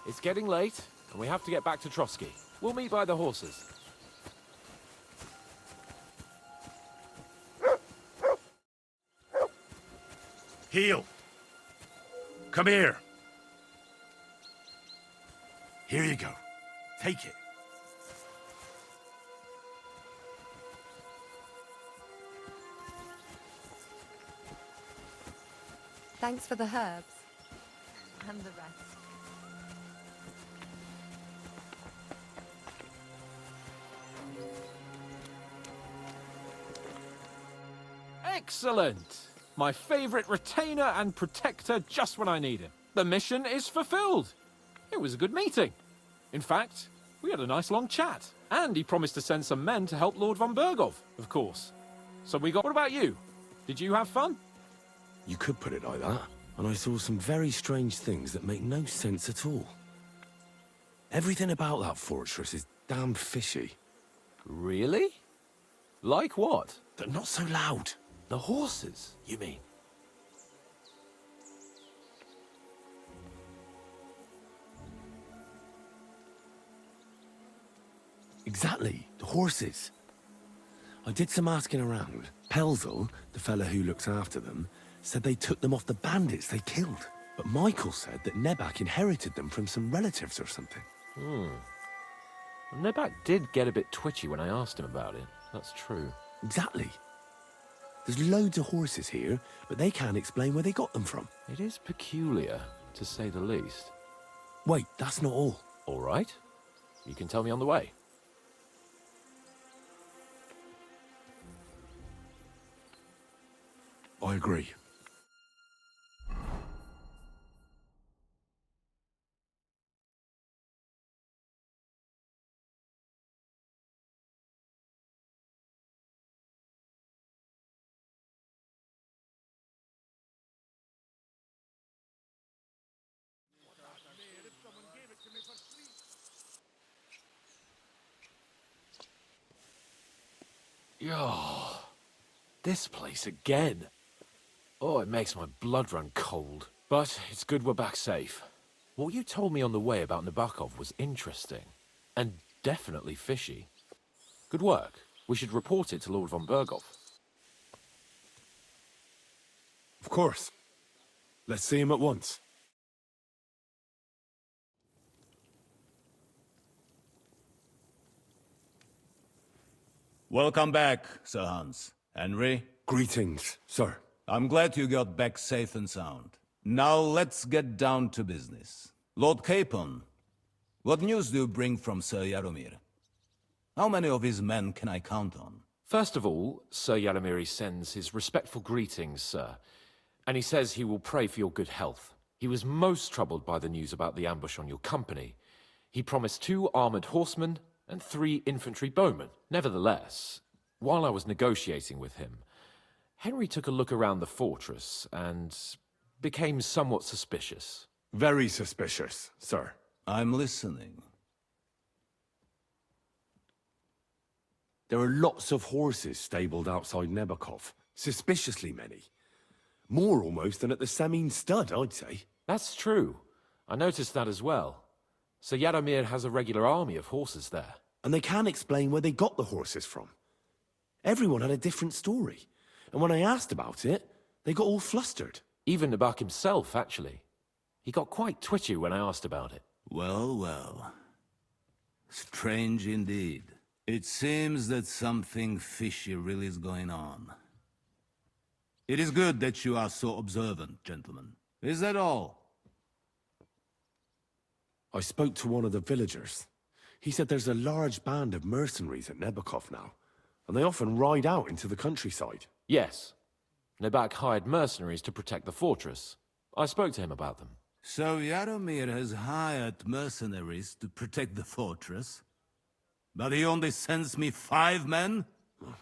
It's getting late, and we have to get back to Trotsky. We'll meet by the horses. Heel! Come here! Here you go. Take it. Thanks for the herbs. And the rest. Excellent! My favorite retainer and protector just when I need him. The mission is fulfilled. It was a good meeting. In fact, we had a nice long chat. And he promised to send some men to help Lord von Bergov, of course. So we got... What about you? Did you have fun? You could put it like that. And I saw some very strange things that make no sense at all. Everything about that fortress is damn fishy. Really? Like what? They're not so loud. The horses, you mean? Exactly, the horses. I did some asking around. Pelzel, the fella who looks after them, said they took them off the bandits they killed. But Michael said that Nebak inherited them from some relatives or something. Nebak did get a bit twitchy when I asked him about it. That's true. Exactly. There's loads of horses here, but they can't explain where they got them from. It is peculiar, to say the least. Wait, that's not all. All right. You can tell me on the way. I agree. Oh, this place again. Oh, it makes my blood run cold. But it's good we're back safe. What you told me on the way about Nabokov was interesting. And definitely fishy. Good work. We should report it to Lord von Bergov. Of course. Let's see him at once. Welcome back, Sir Hans. Henry, Greetings, sir. I'm glad you got back safe and sound. Now let's get down to business. Lord Capon, what news do you bring from Sir Jaromir? How many of his men can I count on? First of all, Sir Jaromir sends his respectful greetings, sir. And he says he will pray for your good health. He was most troubled by the news about the ambush on your company. He promised 2 armored horsemen and 3 infantry bowmen. Nevertheless, while I was negotiating with him, Henry took a look around the fortress and became somewhat suspicious. Very suspicious, sir. I'm listening. There are lots of horses stabled outside Nebokov. Suspiciously many. More almost than at the Semine stud, I'd say. That's true. I noticed that as well. Sir Jaromir has a regular army of horses there. And they can't explain where they got the horses from. Everyone had a different story. And when I asked about it, they got all flustered. Even Nabak himself, actually. He got quite twitchy when I asked about it. Well, well. Strange indeed. It seems that something fishy really is going on. It is good that you are so observant, gentlemen. Is that all? I spoke to one of the villagers. He said there's a large band of mercenaries at Nebokov now, and they often ride out into the countryside. Yes. Nebak hired mercenaries to protect the fortress. I spoke to him about them. So Jaromir has hired mercenaries to protect the fortress? But he only sends me 5 men?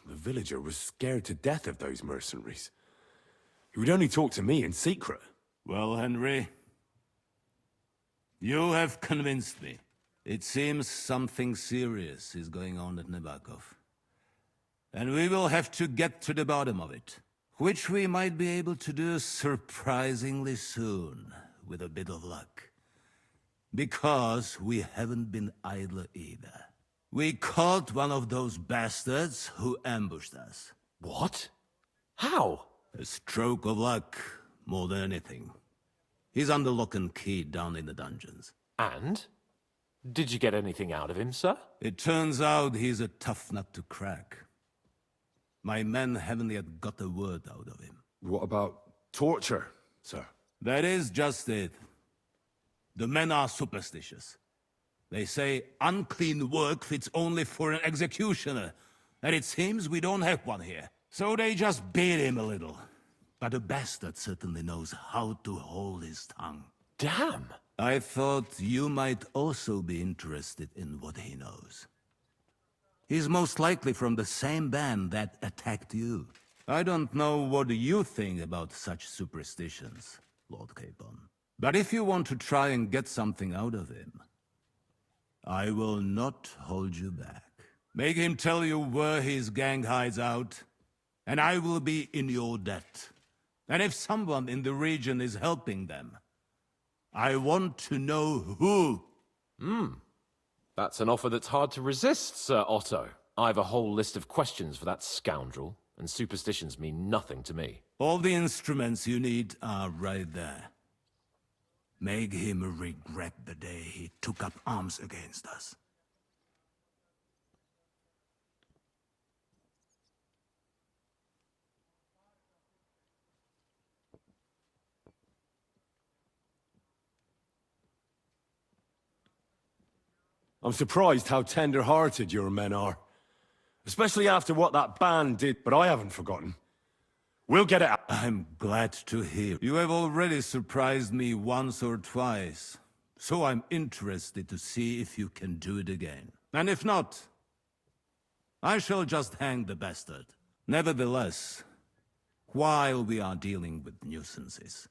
The villager was scared to death of those mercenaries. He would only talk to me in secret. Well, Henry, you have convinced me. It seems something serious is going on at Nabokov. And we will have to get to the bottom of it. Which we might be able to do surprisingly soon, with a bit of luck. Because we haven't been idle either. We caught one of those bastards who ambushed us. What? How? A stroke of luck, more than anything. He's under lock and key down in the dungeons. And? Did you get anything out of him, sir? It turns out he's a tough nut to crack. My men haven't yet got a word out of him. What about torture, sir? That is just it. The men are superstitious. They say unclean work fits only for an executioner, and it seems we don't have one here. So they just beat him a little. But the bastard certainly knows how to hold his tongue. Damn! I thought you might also be interested in what he knows. He's most likely from the same band that attacked you. I don't know what you think about such superstitions, Lord Capon. But if you want to try and get something out of him, I will not hold you back. Make him tell you where his gang hides out, and I will be in your debt. And if someone in the region is helping them, I want to know who. That's an offer that's hard to resist, Sir Otto. I've a whole list of questions for that scoundrel, and superstitions mean nothing to me. All the instruments you need are right there. Make him regret the day he took up arms against us. I'm surprised how tender-hearted your men are. Especially after what that band did, but I haven't forgotten. We'll get it out. I'm glad to hear. You have already surprised me once or twice, so I'm interested to see if you can do it again. And if not, I shall just hang the bastard. Nevertheless, while we are dealing with nuisances,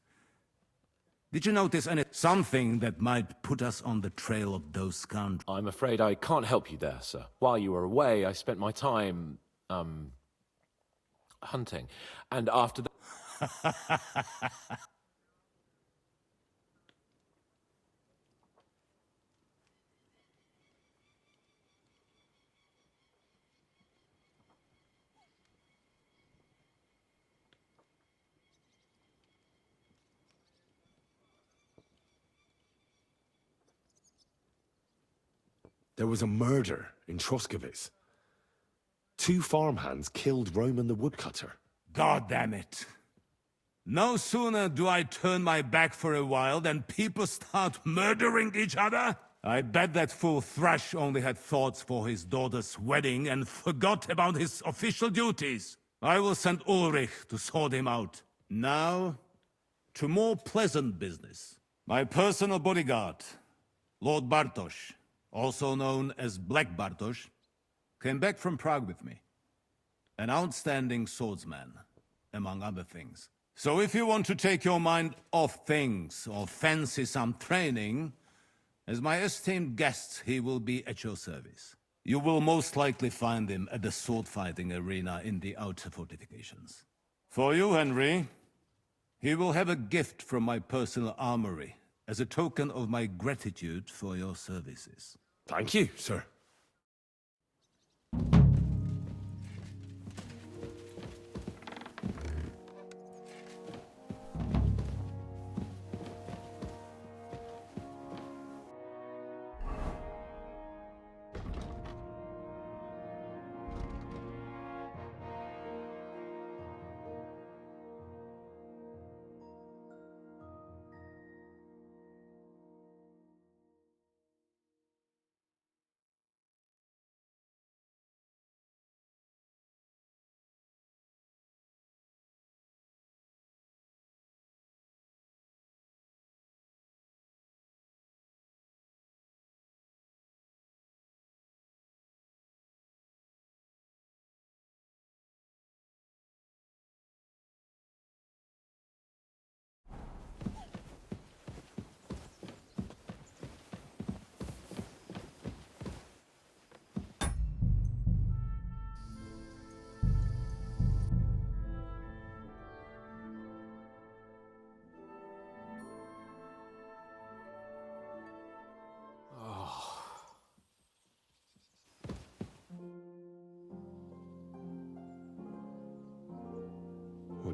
did you notice something that might put us on the trail of those scoundrels? I'm afraid I can't help you there, sir. While you were away, I spent my time, hunting. And after that... There was a murder in Troskovitz. 2 farmhands killed Roman the woodcutter. God damn it. No sooner do I turn my back for a while than people start murdering each other. I bet that fool Thrash only had thoughts for his daughter's wedding and forgot about his official duties. I will send Ulrich to sort him out. Now, to more pleasant business. My personal bodyguard, Lord Bartosz, also known as Black Bartosz, came back from Prague with me. An outstanding swordsman, among other things. So if you want to take your mind off things or fancy some training, as my esteemed guest, he will be at your service. You will most likely find him at the sword-fighting arena in the outer fortifications. For you, Henry, he will have a gift from my personal armory as a token of my gratitude for your services. Thank you, sir.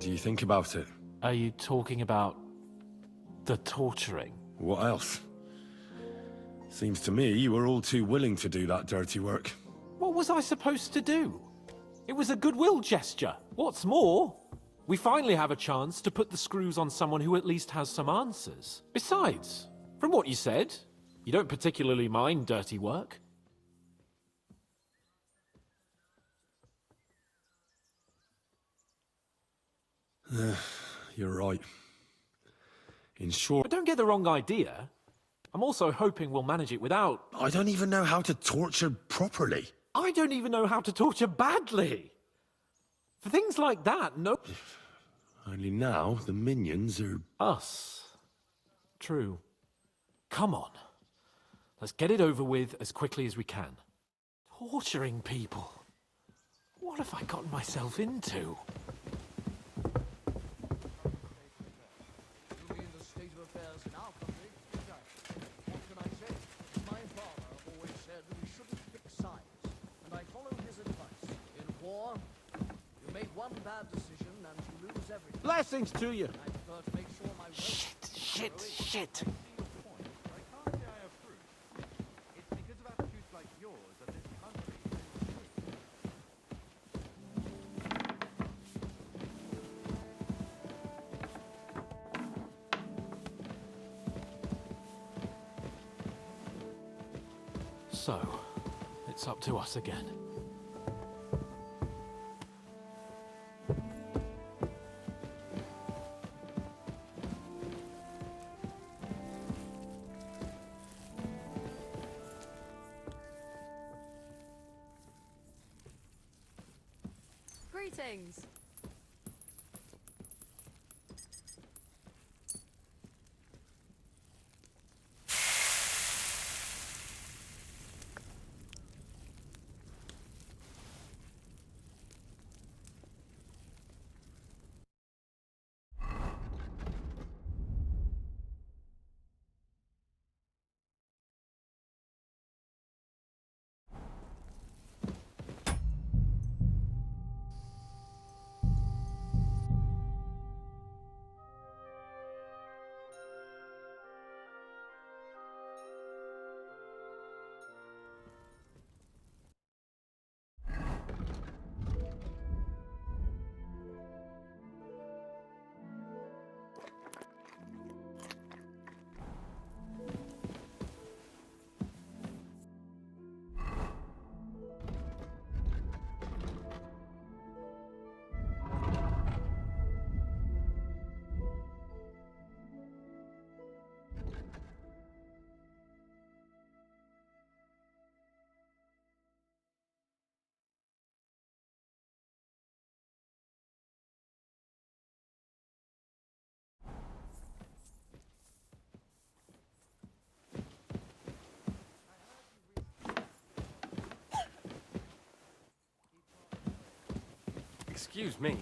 What do you think about it? Are you talking about the torturing? What else? Seems to me you were all too willing to do that dirty work. What was I supposed to do? It was a goodwill gesture. What's more, we finally have a chance to put the screws on someone who at least has some answers. Besides, from what you said, you don't particularly mind dirty work. You're right. In short, But don't get the wrong idea. I'm also hoping we'll manage it without... I don't even know how to torture properly. I don't even know how to torture badly. For things like that, no... Only now the minions are... Us. True. Come on. Let's get it over with as quickly as we can. Torturing people. What have I gotten myself into? Blessings to you. Shit. So, it's up to us again. Greetings. Excuse me.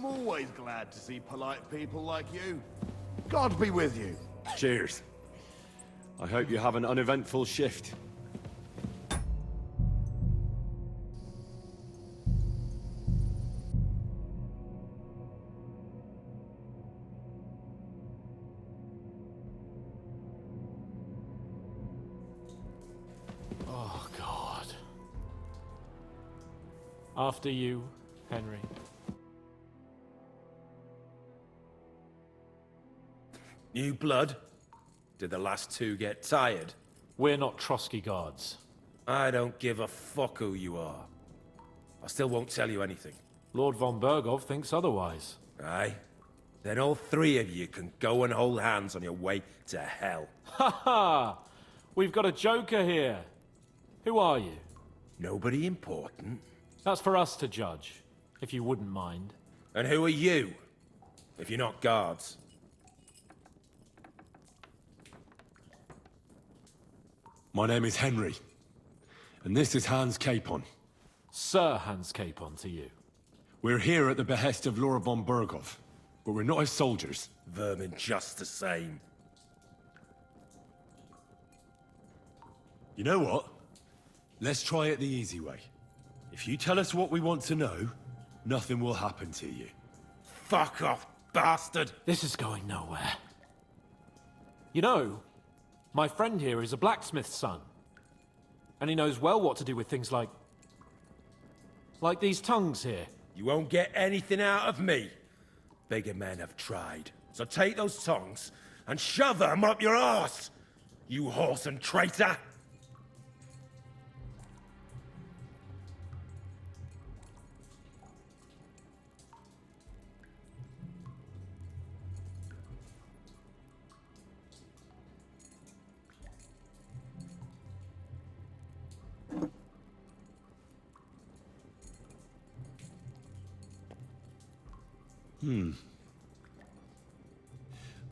I'm always glad to see polite people like you. God be with you. Cheers. I hope you have an uneventful shift. Oh, God. After you, Henry. New blood? Did the last two get tired? We're not Trotsky guards. I don't give a fuck who you are. I still won't tell you anything. Lord von Bergov thinks otherwise. Aye? Then all three of you can go and hold hands on your way to hell. Ha ha! We've got a joker here. Who are you? Nobody important. That's for us to judge, if you wouldn't mind. And who are you? If you're not guards. My name is Henry, and this is Hans Capon. Sir Hans Capon to you. We're here at the behest of Lord von Bergov, but we're not his soldiers. Vermin just the same. You know what? Let's try it the easy way. If you tell us what we want to know, nothing will happen to you. Fuck off, bastard! This is going nowhere. You know, my friend here is a blacksmith's son. And he knows well what to do with things like these tongues here. You won't get anything out of me. Bigger men have tried. So take those tongs and shove them up your arse, you horse and traitor!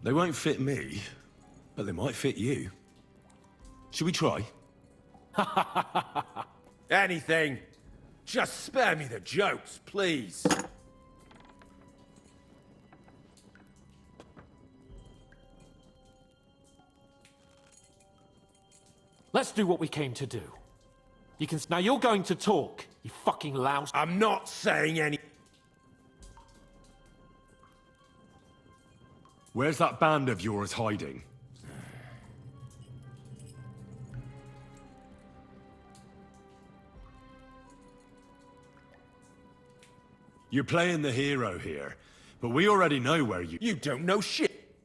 They won't fit me, but they might fit you. Should we try? Anything. Just spare me the jokes, please. Let's do what we came to do. You can... Now you're going to talk, you fucking louse. I'm not saying any... Where's that band of yours hiding? You're playing the hero here, but we already know where you... You don't know shit.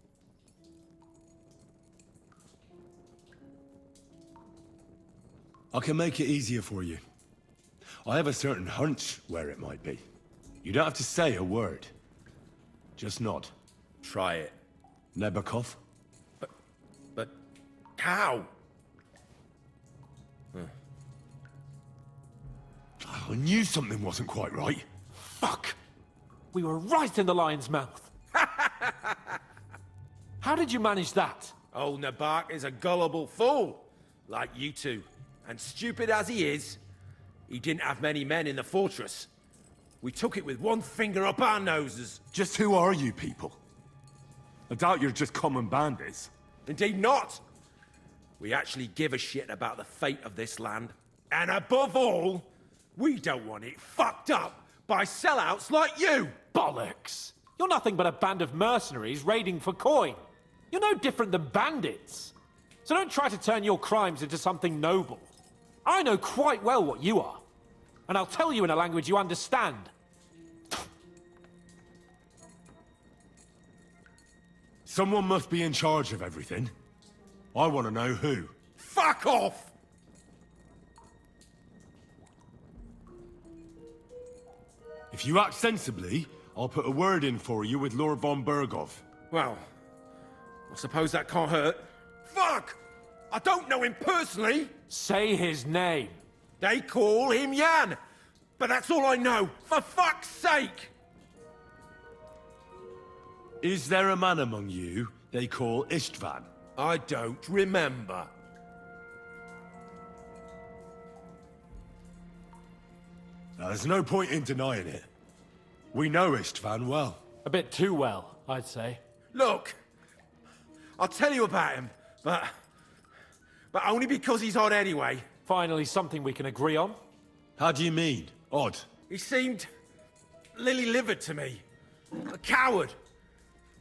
I can make it easier for you. I have a certain hunch where it might be. You don't have to say a word. Just nod. Try it. Nebakov? But how? I knew something wasn't quite right. Fuck! We were right in the lion's mouth. How did you manage that? Old Nabak is a gullible fool, like you two. And stupid as he is, he didn't have many men in the fortress. We took it with one finger up our noses. Just who are you people? I doubt you're just common bandits. Indeed not. We actually give a shit about the fate of this land. And above all, we don't want it fucked up by sellouts like you! Bollocks! You're nothing but a band of mercenaries raiding for coin. You're no different than bandits. So don't try to turn your crimes into something noble. I know quite well what you are. And I'll tell you in a language you understand. Someone must be in charge of everything. I want to know who. Fuck off! If you act sensibly, I'll put a word in for you with Lord von Bergov. Well, I suppose that can't hurt. Fuck! I don't know him personally! Say his name. They call him Jan! But that's all I know! For fuck's sake! Is there a man among you they call Istvan? I don't remember. There's no point in denying it. We know Istvan well. A bit too well, I'd say. Look, I'll tell you about him, but only because he's odd anyway. Finally, something we can agree on. How do you mean? Odd? He seemed lily-livered to me. A coward.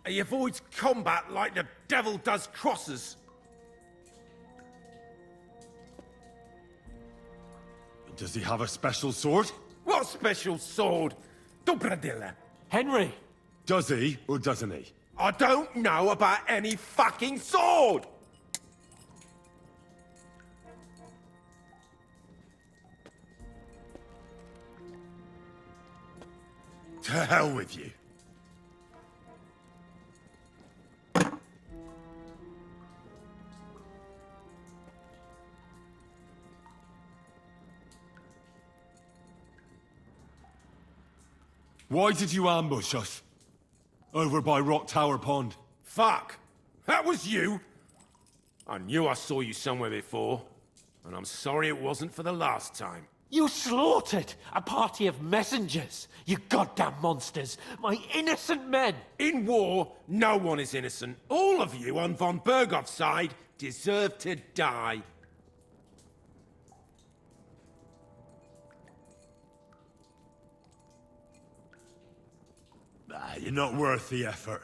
He avoids combat like the devil does crosses. Does he have a special sword? What special sword? Dobradilla. Henry! Does he, or doesn't he? I don't know about any fucking sword! To hell with you. Why did you ambush us? Over by Rock Tower Pond. Fuck! That was you! I knew I saw you somewhere before, and I'm sorry it wasn't for the last time. You slaughtered a party of messengers, you goddamn monsters! My innocent men! In war, no one is innocent. All of you on von Bergov's side deserve to die. You're not worth the effort.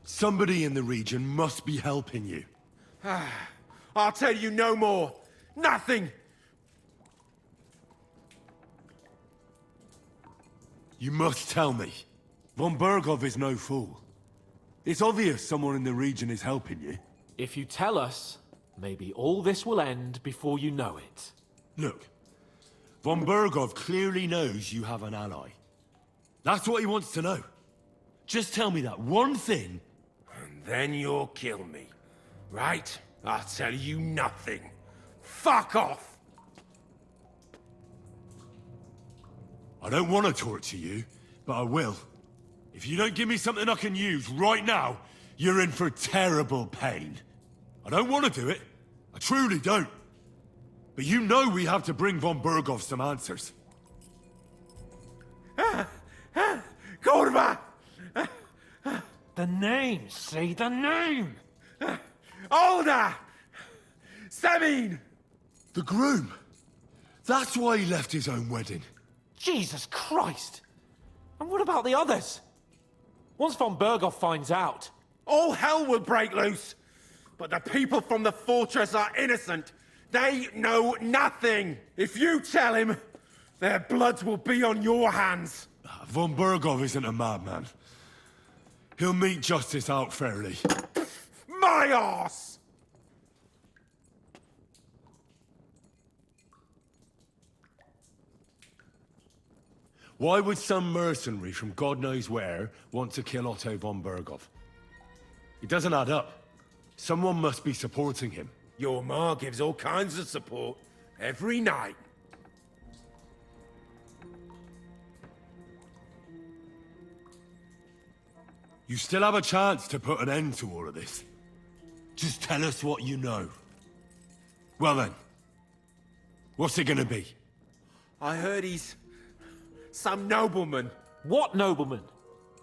Somebody in the region must be helping you. I'll tell you no more. Nothing! You must tell me. Von Bergov is no fool. It's obvious someone in the region is helping you. If you tell us, maybe all this will end before you know it. Look, Von Bergov clearly knows you have an ally. That's what he wants to know. Just tell me that one thing. And then you'll kill me. Right? I'll tell you nothing. Fuck off! I don't want to torture you, but I will. If you don't give me something I can use right now, you're in for terrible pain. I don't want to do it. I truly don't. But you know we have to bring Von Bergov some answers. Kurva! The name, say the name! Older! Samin! The groom. That's why he left his own wedding. Jesus Christ! And what about the others? Once von Bergov finds out... All hell will break loose! But the people from the fortress are innocent! They know nothing! If you tell him, their blood will be on your hands! Von Bergov isn't a madman. He'll mete justice out fairly. My arse! Why would some mercenary from God knows where want to kill Otto von Bergov? It doesn't add up. Someone must be supporting him. Your ma gives all kinds of support, every night. You still have a chance to put an end to all of this. Just tell us what you know. Well then, what's it gonna be? I heard he's... some nobleman. What nobleman?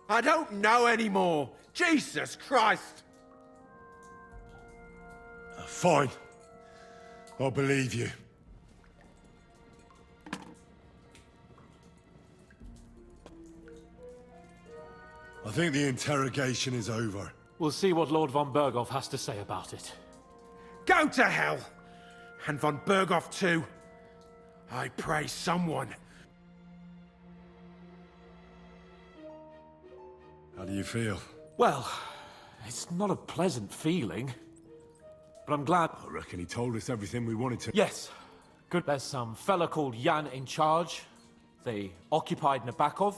I don't know anymore. Jesus Christ! Fine. I'll believe you. I think the interrogation is over. We'll see what Lord von Bergov has to say about it. Go to hell! And von Bergov too. I pray someone... How do you feel? Well, it's not a pleasant feeling. But I'm glad... I reckon he told us everything we wanted to. Yes. Good. There's some fella called Jan in charge. They occupied Nabakov,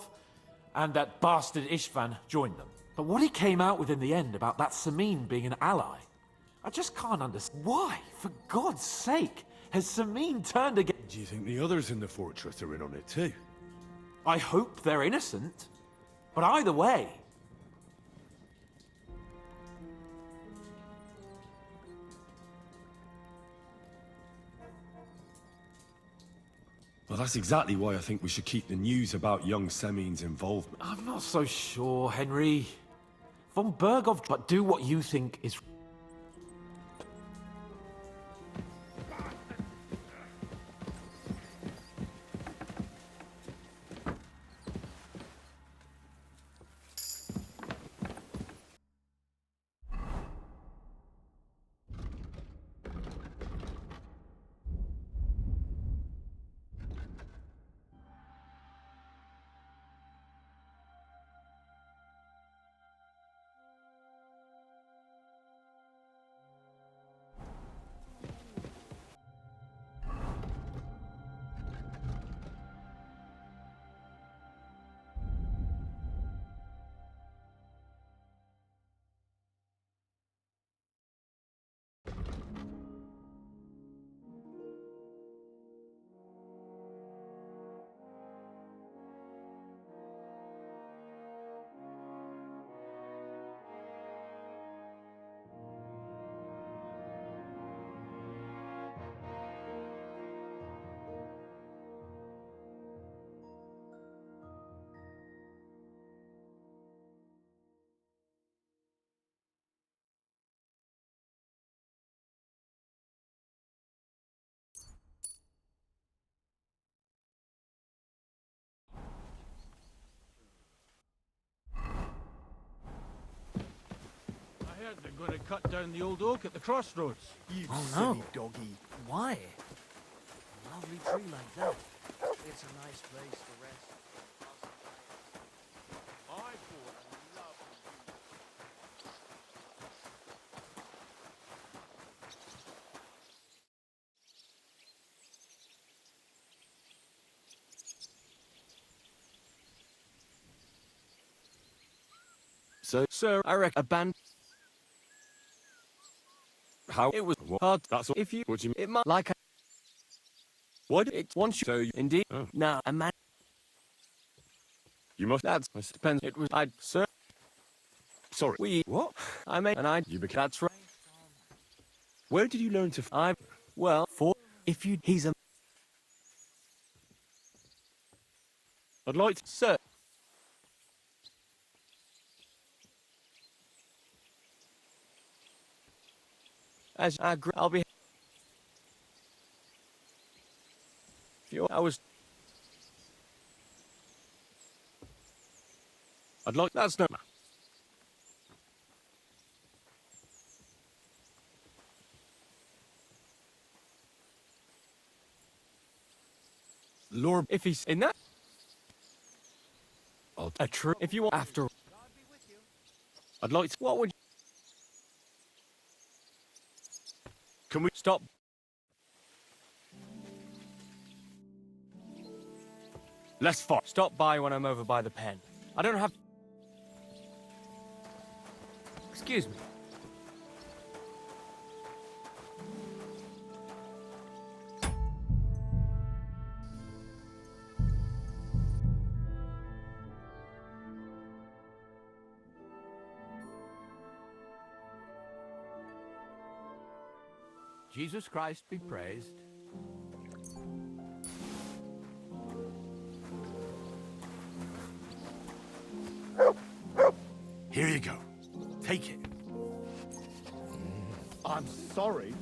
and that bastard Istvan joined them. But what he came out with in the end about that Samin being an ally, I just can't understand. Why, for God's sake, has Samin turned against... Do you think the others in the fortress are in on it too? I hope they're innocent. But either way... Well, that's exactly why I think we should keep the news about young Semin's involvement. I'm not so sure, Henry. Von Bergov... But do what you think is... heard they're going to cut down the old oak at the crossroads. You Oh, silly no. doggy. Why? A lovely tree like that. It's a nice place to rest. I bought a lovely So, sir, I reckon a band. How it was hard. That's all. If you would you It might like a... what It once you so you, indeed. oh. No, a man. you must. That's it depends. It was I sir. Sorry. We what? I made and I. You became. That's right. Where did you learn to? I. Well, for if you, he's a I'd like to. sir. As I agree, I'll be. If you, I was. I'd like. That's no. Lord, If he's in that. I'll A true. If you want after. I'd like to. What would Can we stop? Let's fight. Stop by when I'm over by the pen. I don't have. Excuse me. Jesus Christ be praised. Here you go. Take it. I'm sorry.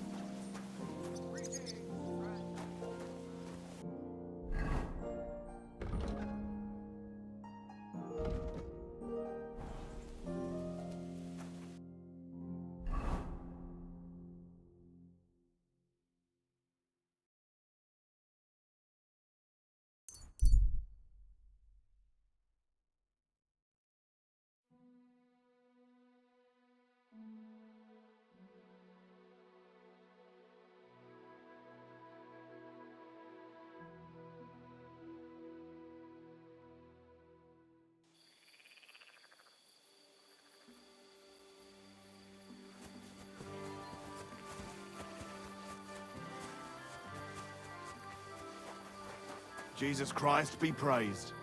Jesus Christ be praised.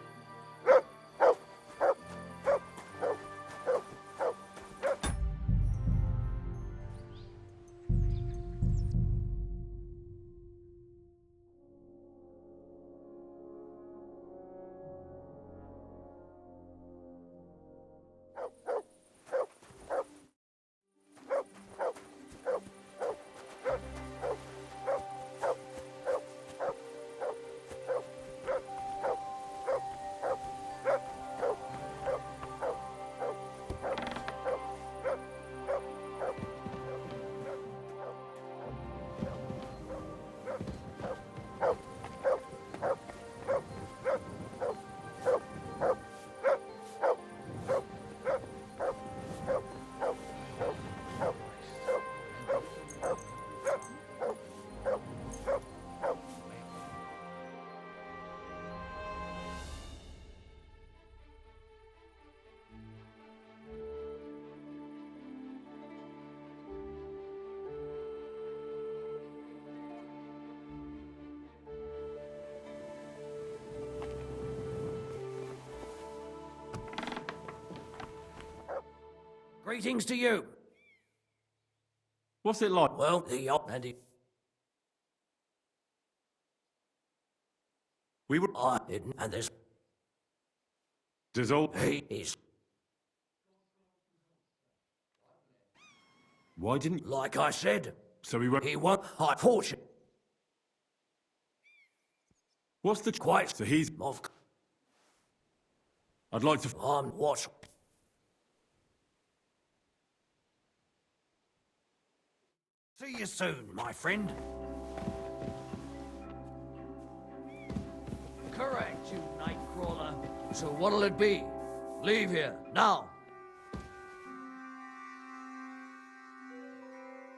Greetings to you. What's it like? Well, the and he, We were. I didn't, and this Does all. he is Why didn't? like I said. So we went. He won high fortune. What's the? Quite So he's. of I'd like to. what? See you soon, my friend. Correct, you nightcrawler. So what'll it be? Leave here, now.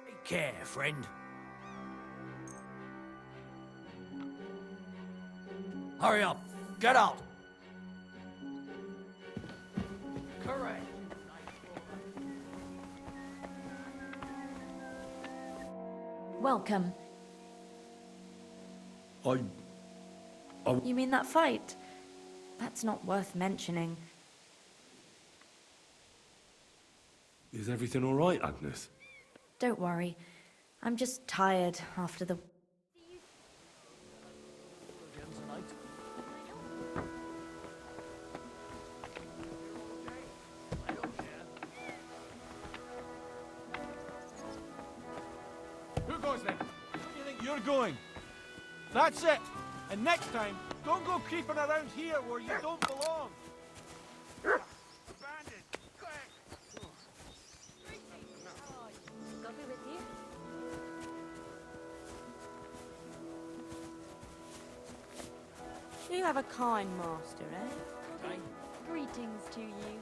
Take care, friend. Hurry up. Get out. Correct, you nightcrawler. Welcome. I... You mean that fight? That's not worth mentioning. Is everything all right, Agnes? Don't worry. I'm just tired after the... Who goes then? Where do you think you're going? That's it. And next time, don't go creeping around here where you don't belong. Bandit, quick! Got me with you? You have a kind master, eh? Greetings to you.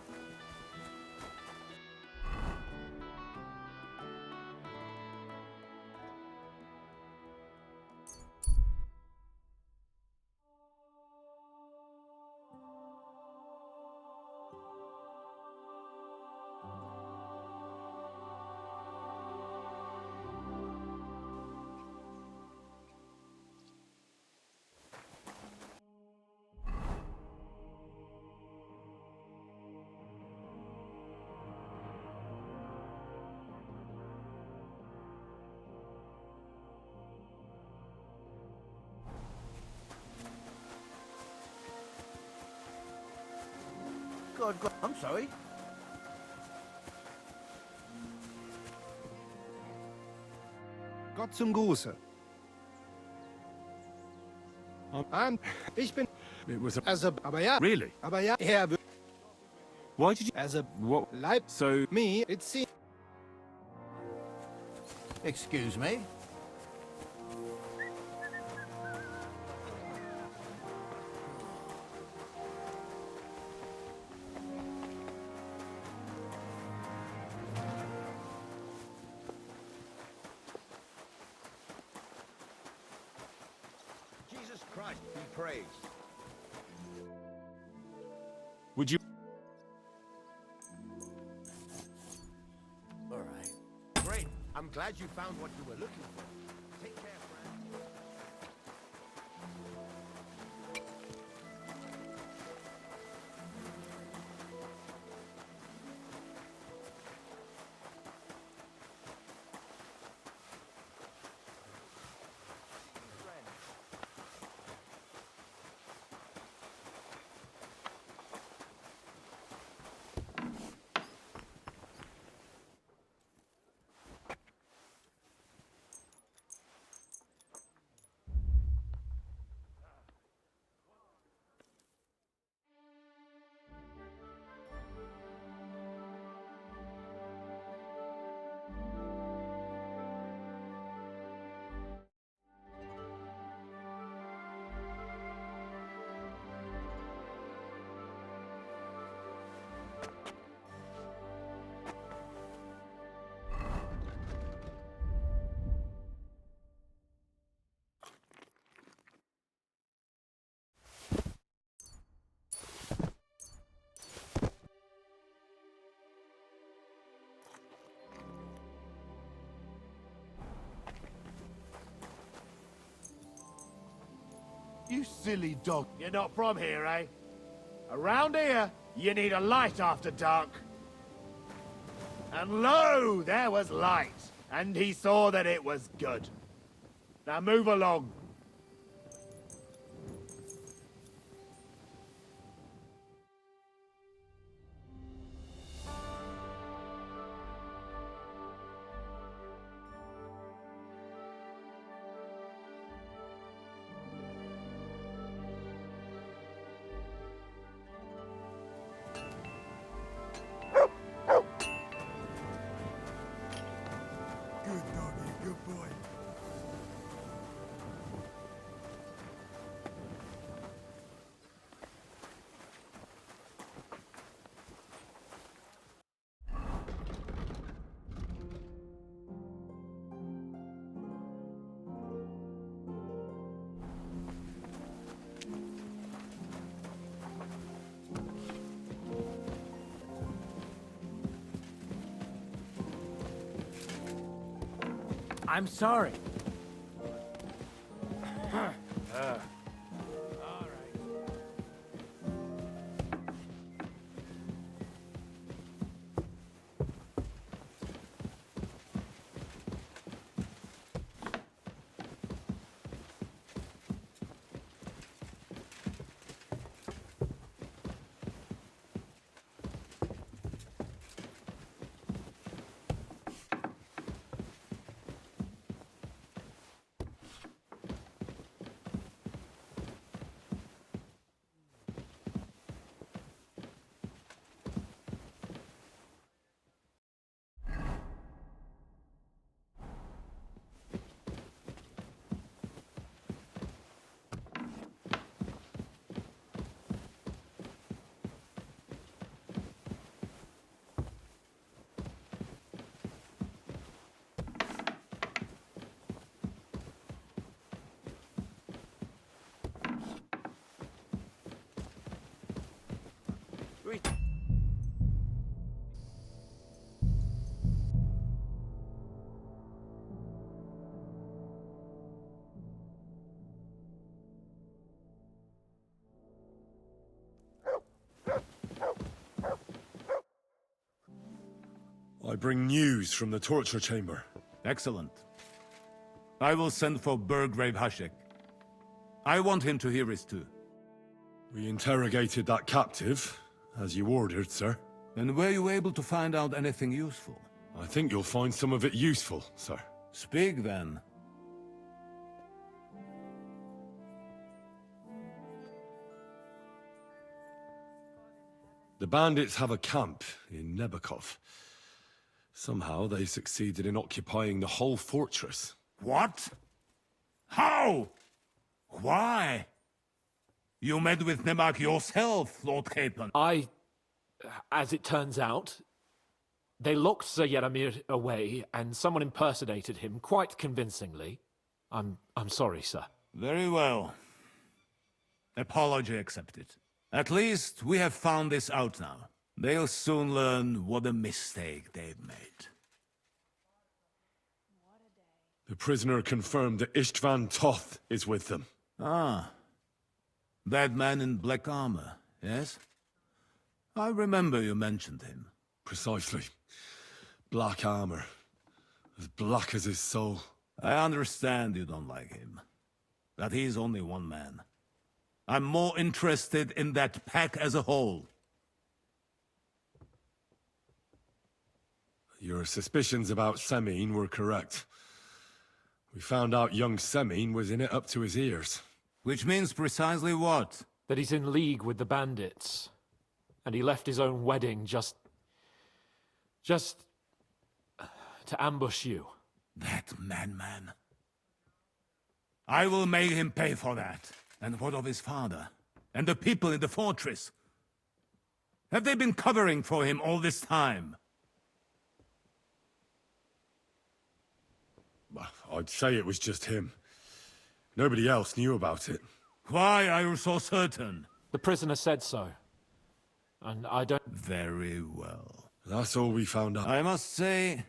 God, I'm sorry. Gott zum Gruße. Ich bin... It was a... Also, aber ja. Really? Aber ja, Herr... Why did you... Also, What? Leib... So... Me, it seems... Excuse me? Jesus Christ be praised. Would you... All right. Great. I'm glad you found what you were looking for. Take care, friend. You silly dog. You're not from here, eh? Around here, you need a light after dark. And lo, there was light, and he saw that it was good. Now move along. Good doggy, good boy. I'm sorry. I bring news from the torture chamber. Excellent. I will send for Burgrave Hashek. I want him to hear it too. We interrogated that captive, as you ordered, sir. And were you able to find out anything useful? I think you'll find some of it useful, sir. Speak then. The bandits have a camp in Nebakov. Somehow they succeeded in occupying the whole fortress. What? How? Why? You met with Nemak yourself, Lord Capon. As it turns out, they locked Sir Yaramir away, and someone impersonated him quite convincingly. I'm sorry, sir. Very well. Apology accepted. At least we have found this out now. They'll soon learn what a mistake they've made. The prisoner confirmed that Istvan Toth is with them. Ah. That man in black armor, yes? I remember you mentioned him. Precisely. Black armor. As black as his soul. I understand you don't like him. But he's only one man. I'm more interested in that pack as a whole. Your suspicions about Semine were correct. We found out young Semine was in it up to his ears. Which means precisely what? That he's in league with the bandits. And he left his own wedding just to ambush you. That madman. I will make him pay for that. And what of his father? And the people in the fortress? Have they been covering for him all this time? I'd say it was just him. Nobody else knew about it. Why are you so certain? The prisoner said so. And I don't... Very well. That's all we found out. I must say,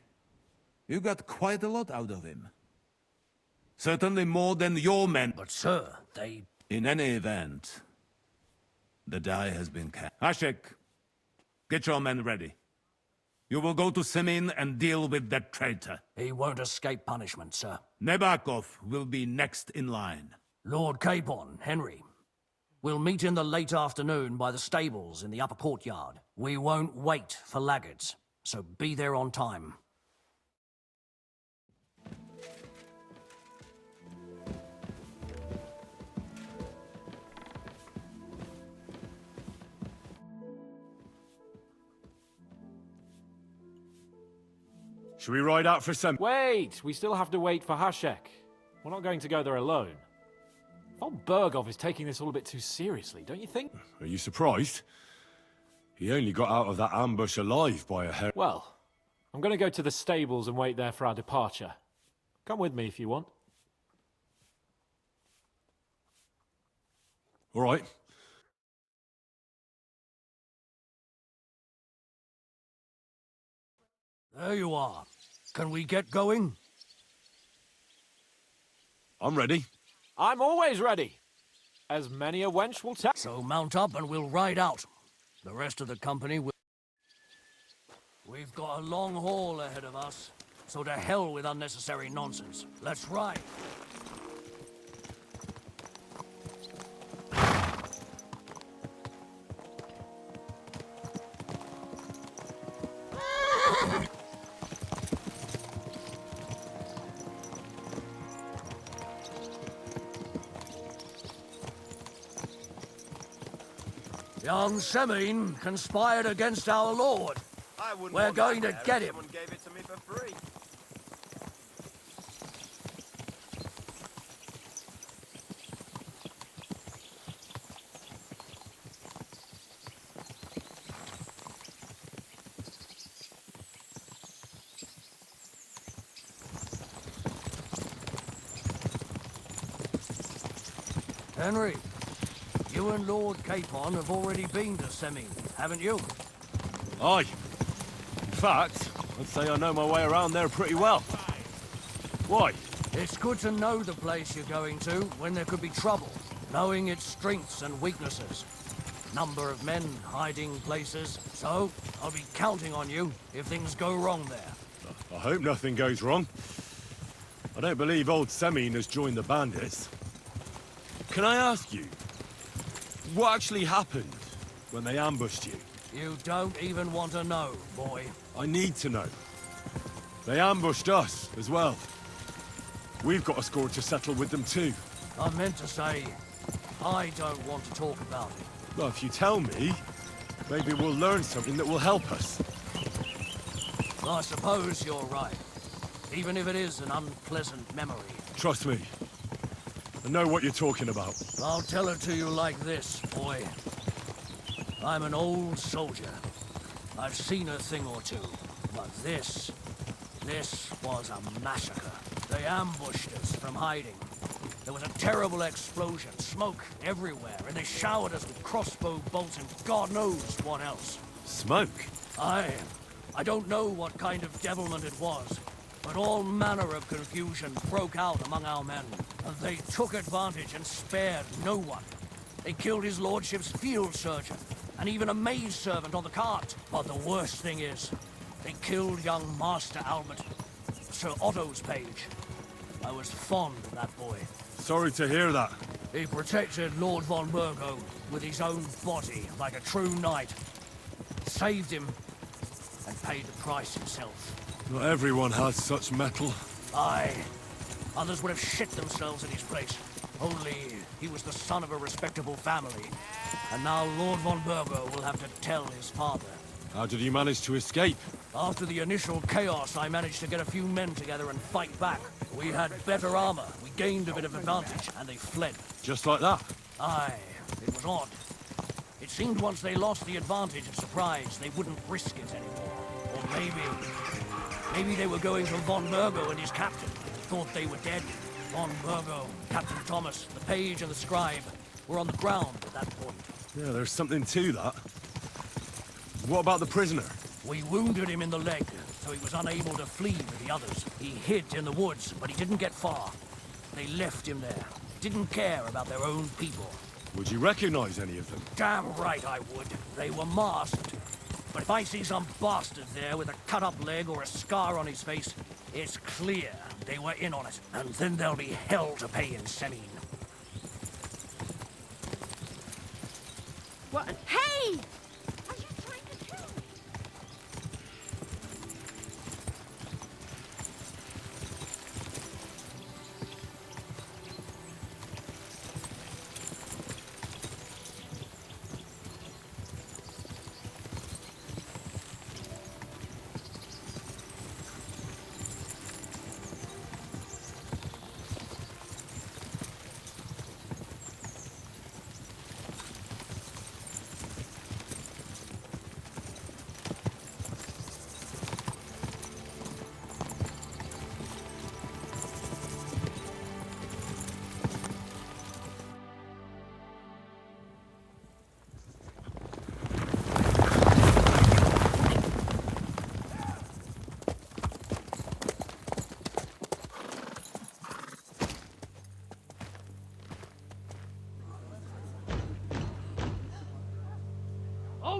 you got quite a lot out of him. Certainly more than your men. But sir, they... In any event, the die has been cast. Hashek, get your men ready. You will go to Semine and deal with that traitor. He won't escape punishment, sir. Nebakov will be next in line. Lord Capon, Henry. We'll meet in the late afternoon by the stables in the upper courtyard. We won't wait for laggards, so be there on time. Should we ride out for some... Wait! We still have to wait for Hashek. We're not going to go there alone. Von Bergov is taking this all a bit too seriously, don't you think? Are you surprised? He only got out of that ambush alive by a hair... Well, I'm going to go to the stables and wait there for our departure. Come with me if you want. All right. There you are. Can we get going? I'm ready. I'm always ready. As many a wench will tell. So mount up and we'll ride out. The rest of the company will... We've got a long haul ahead of us, so to hell with unnecessary nonsense. Let's ride. Young Semin conspired against our lord. We're going to get him. Someone gave it to me for free. Henry, you and Lord Capon have already been to Semin, haven't you? Aye. In fact, I'd say I know my way around there pretty well. Why? It's good to know the place you're going to when there could be trouble, knowing its strengths and weaknesses. Number of men hiding places, so I'll be counting on you if things go wrong there. I hope nothing goes wrong. I don't believe old Semin has joined the bandits. Can I ask you, what actually happened when they ambushed you? You don't even want to know, boy. I need to know. They ambushed us as well. We've got a score to settle with them too. I meant to say, I don't want to talk about it. Well, if you tell me, maybe we'll learn something that will help us. I suppose you're right. Even if it is an unpleasant memory. Trust me. I know what you're talking about. I'll tell it to you like this, boy. I'm an old soldier. I've seen a thing or two. But this was a massacre. They ambushed us from hiding. There was a terrible explosion, smoke everywhere, and they showered us with crossbow bolts and God knows what else. Smoke? I don't know what kind of devilment it was, but all manner of confusion broke out among our men, and they took advantage and spared no one. They killed his lordship's field surgeon, and even a maid servant on the cart. But the worst thing is, they killed young Master Albert, Sir Otto's page. I was fond of that boy. Sorry to hear that. He protected Lord von Burgo with his own body like a true knight. Saved him, and paid the price himself. Not everyone has such mettle. Aye. Others would have shit themselves in his place. Only he was the son of a respectable family. And now Lord von Burgo will have to tell his father. How did you manage to escape? After the initial chaos, I managed to get a few men together and fight back. We had better armor, we gained a bit of advantage, and they fled. Just like that? Aye. It was odd. It seemed once they lost the advantage of surprise, they wouldn't risk it anymore. Or maybe they were going for von Burgo and his captain. Thought they were dead. Von Burgo, Captain Thomas, the page and the scribe were on the ground at that point. Yeah, there's something to that. What about the prisoner? We wounded him in the leg, so he was unable to flee with the others. He hid in the woods, but he didn't get far. They left him there. Didn't care about their own people. Would you recognize any of them? Damn right I would. They were masked. But if I see some bastard there with a cut-up leg or a scar on his face, it's clear they were in on it. And then there'll be hell to pay in Semin. What? Hey! Are you trying to kill me?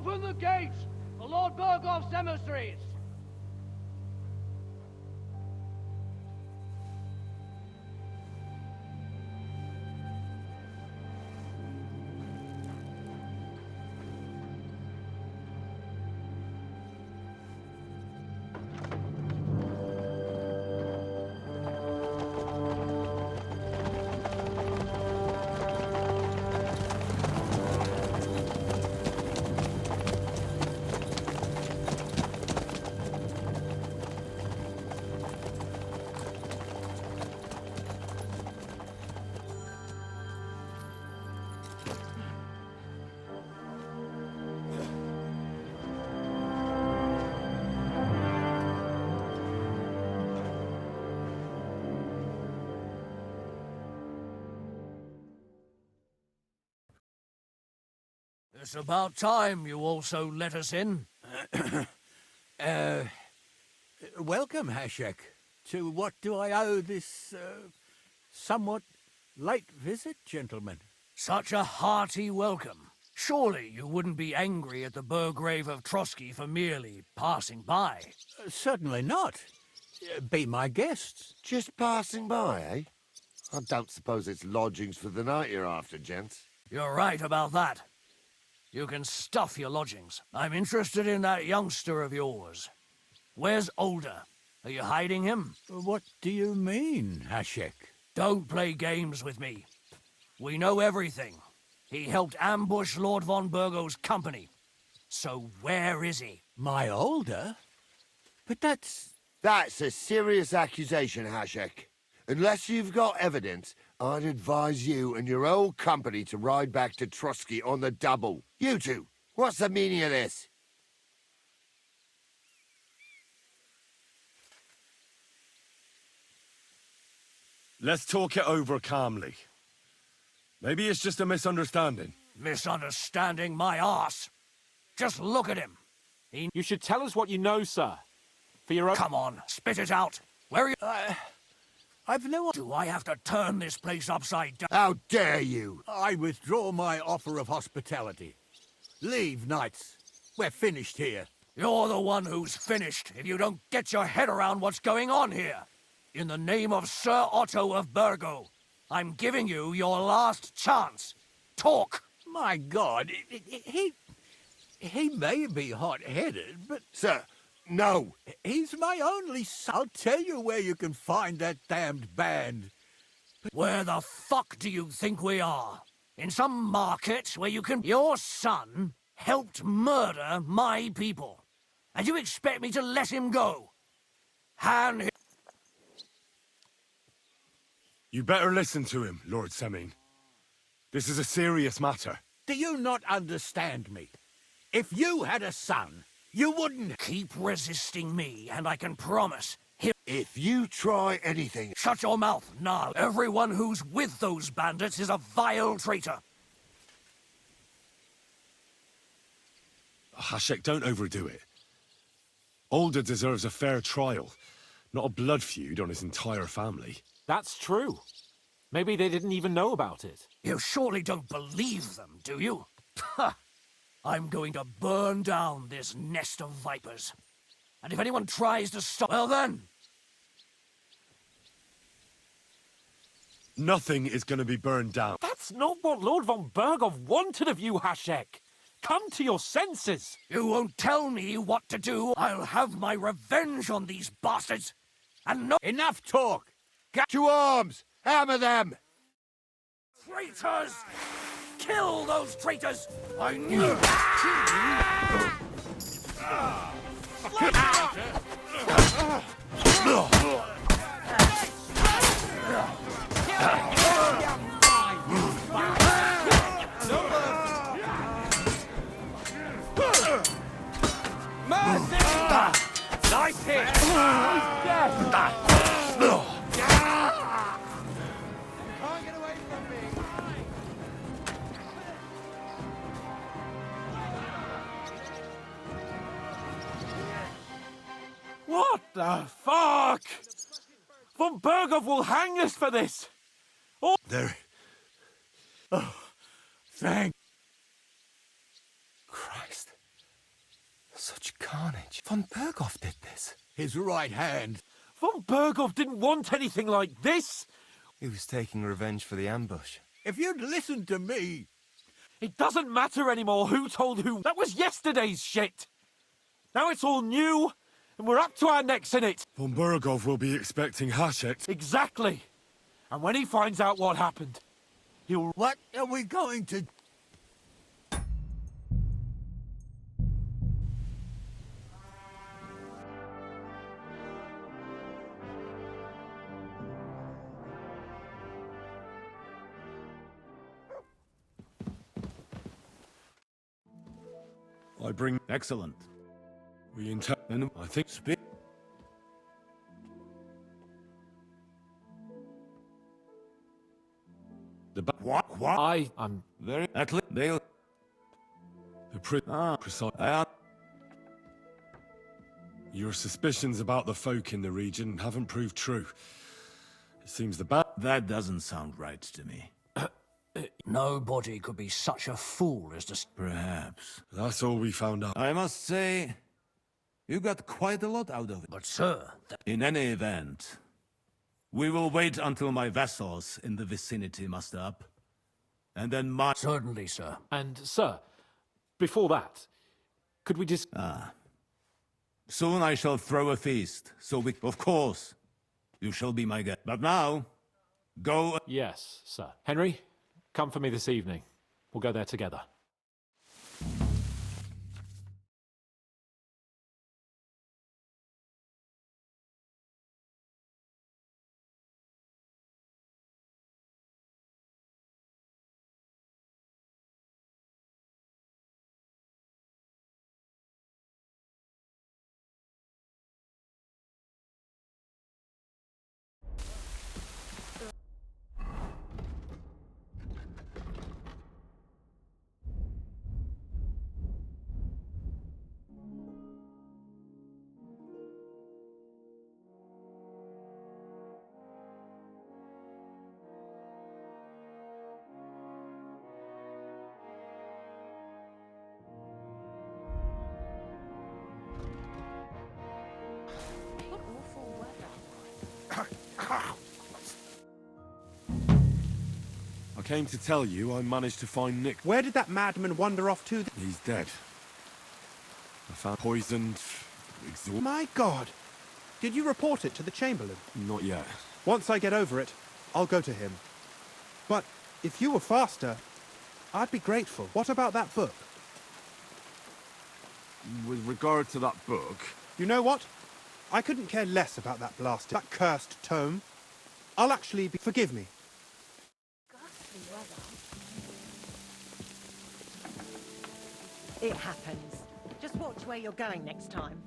Open the gates for Lord Burgoff's emissaries! It's about time you also let us in. Welcome, Hashek. To what do I owe this, somewhat late visit, gentlemen? Such a hearty welcome. Surely you wouldn't be angry at the Burgrave of Trotsky for merely passing by. Certainly not. Be my guests. Just passing by, eh? I don't suppose it's lodgings for the night you're after, gents. You're right about that. You can stuff your lodgings. I'm interested in that youngster of yours. Where's Older? Are you hiding him? What do you mean, Hashek? Don't play games with me. We know everything. He helped ambush Lord von Burgo's company. So where is he? My Older? But that's... That's a serious accusation, Hashek. Unless you've got evidence, I'd advise you and your old company to ride back to Trotsky on the double. You two, what's the meaning of this? Let's talk it over calmly. Maybe it's just a misunderstanding. Misunderstanding my arse. Just look at him. You should tell us what you know, sir. For your own... Come on, spit it out. Where are you... I've no... Do I have to turn this place upside down? How dare you! I withdraw my offer of hospitality. Leave, knights. We're finished here. You're the one who's finished if you don't get your head around what's going on here. In the name of Sir Otto of Burgo, I'm giving you your last chance. Talk! My God, he may be hot-headed, but... Sir, no! He's my only son. I'll tell you where you can find that damned band. Where the fuck do you think we are? In some market where you can... Your son helped murder my people. And you expect me to let him go? Hand him... You better listen to him, Lord Semin. This is a serious matter. Do you not understand me? If you had a son, you wouldn't... Keep resisting me, and I can promise him... If you try anything... Shut your mouth now. Everyone who's with those bandits is a vile traitor. Hashek, don't overdo it. Older deserves a fair trial, not a blood feud on his entire family. That's true. Maybe they didn't even know about it. You surely don't believe them, do you? Ha! I'm going to burn down this nest of vipers. And if anyone tries to stop... Well then... Nothing is going to be burned down. That's not what Lord von Burgov wanted of you, Hashek. Come to your senses. You won't tell me what to do. I'll have my revenge on these bastards. And no... Enough talk! Get to arms! Hammer them! Traitors! Kill those traitors! I knew... Nice hit! What the fuck? Von Burgov will hang us for this! Oh. There. Oh, thank Christ. Such carnage. Von Berghoff did this. His right hand. Von Berghoff didn't want anything like this! He was taking revenge for the ambush. If you'd listened to me... It doesn't matter anymore who told who. That was yesterday's shit! Now it's all new, and we're up to our necks in it! Von Berghoff will be expecting Hashek. Exactly! And when he finds out what happened, he'll... What are we going to... I bring... Excellent. We intend... I think... Speak. What? I'm... Very... At least they'll... Precise... I... Your suspicions about the folk in the region haven't proved true. It seems the bad... That doesn't sound right to me. Nobody could be such a fool as to... Perhaps. That's all we found out. I must say, you got quite a lot out of it. But sir... In any event, we will wait until my vessels in the vicinity muster up. And then my... Certainly, sir. And, sir, before that, could we just... Soon I shall throw a feast, so we... Of course, you shall be my guest. But now, go... Yes, sir. Henry, come for me this evening. We'll go there together. I came to tell you I managed to find Nick. Where did that madman wander off to? He's dead. I found poisoned, exhausted. My God! Did you report it to the Chamberlain? Not yet. Once I get over it, I'll go to him. But if you were faster, I'd be grateful. What about that book? With regard to that book... You know what? I couldn't care less about that blasted, that cursed tome. I'll actually be... Forgive me. It happens. Just watch where you're going next time.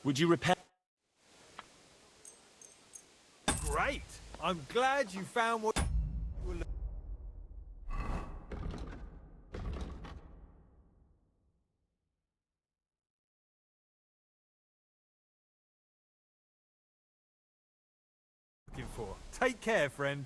Would you repair? Great! I'm glad you found what you were looking for. Take care, friend.